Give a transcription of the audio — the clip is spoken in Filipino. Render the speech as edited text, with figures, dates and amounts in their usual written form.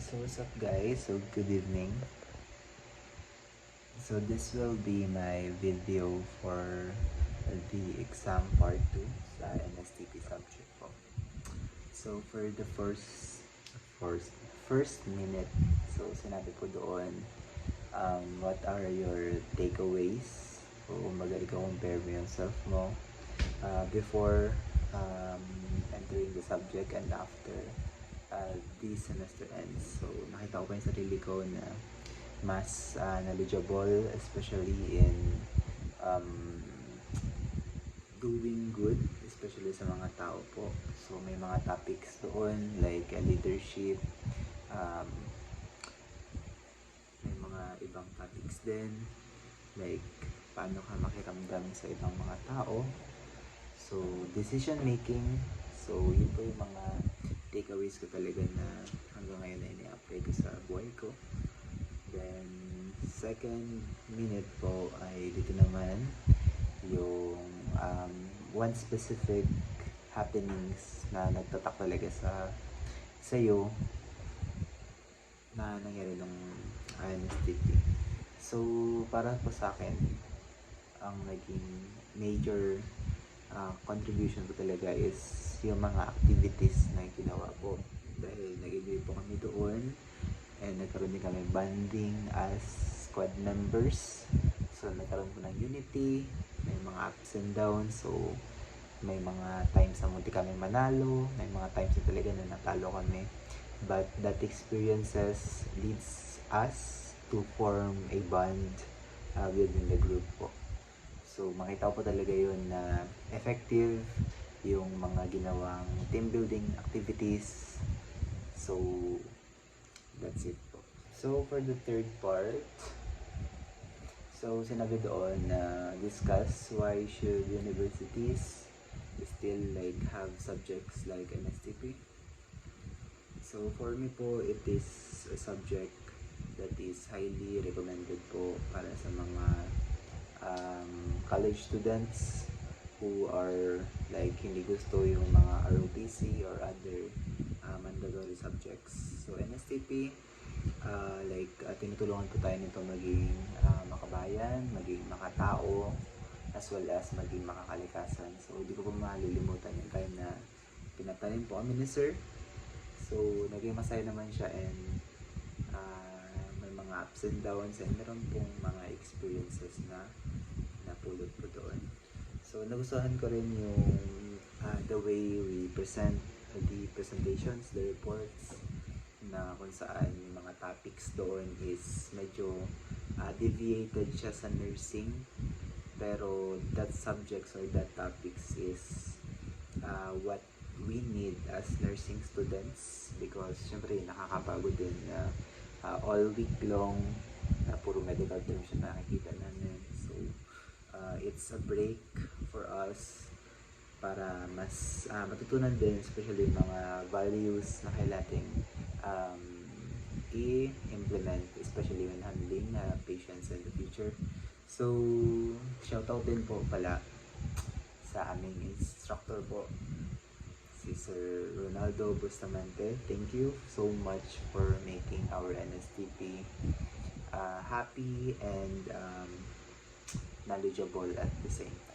So what's up guys? So good evening. So this will be my video for the exam part 2 sa NSTP subject po. So for the first minute, so sinabi po doon, what are your takeaways? So magaling ka compare mo yung self mo before entering the subject and after the semester ends. So nakita ko pa yung sarili ko na mas knowledgeable, especially in doing good, especially sa mga tao po. So may mga topics doon like leadership, may mga ibang topics din like paano ka makiramdam sa ibang mga tao. So decision making, so yun po yung mga takeaways ko talaga na hanggang ngayon ay ini-apply ko sa buhay ko. Then second minute po ay dito naman yung one specific happenings na nagtatak talaga sa sa'yo na nangyari nung INSTP. So para po sa akin, ang naging major contribution ko talaga is yung mga activities na ginawa ko, dahil nag-enjoy po kami doon and nagkaroon din kami bonding as squad members. So nagkaroon po ng unity, may mga ups and downs. So may mga times na munti kami manalo, may mga times na talaga na natalo kami, but that experiences leads us to form a bond within the group po. So makita ko po talaga yun na effective yung mga ginawang team building activities. So that's it po. So for the third part, so sinabi doon na discuss why should universities still like have subjects like NSTP. So for me po, it is a subject that is highly recommended po para sa mga college students who are like hindi gusto yung mga ROTC or other mandatory subjects. So NSTP, tinutulungan po tayo nito maging makabayan, maging makatao, as well as maging makakalikasan. So hindi ko po malilimutan yung time na pinatanim po kami ni sir. So naging masaya naman siya, and may mga ups and downs, and meron pong mga experiences na napulot po doon. So nagustuhan ko rin yung the way we present the presentations, the reports, na kung saan yung mga topics doon is medyo deviated siya sa nursing, pero that subjects or that topics is what we need as nursing students, because syempre nakakapagod din na all week long na puro medical terms yung nakikita namin. So it's a break for us para mas matutunan din, especially mga values na kailangang i-implement, especially when handling patients in the future. So shoutout din po pala sa aming instructor po, si Sir Ronaldo Bustamante. Thank you so much for making our NSTP happy and knowledgeable at the same time.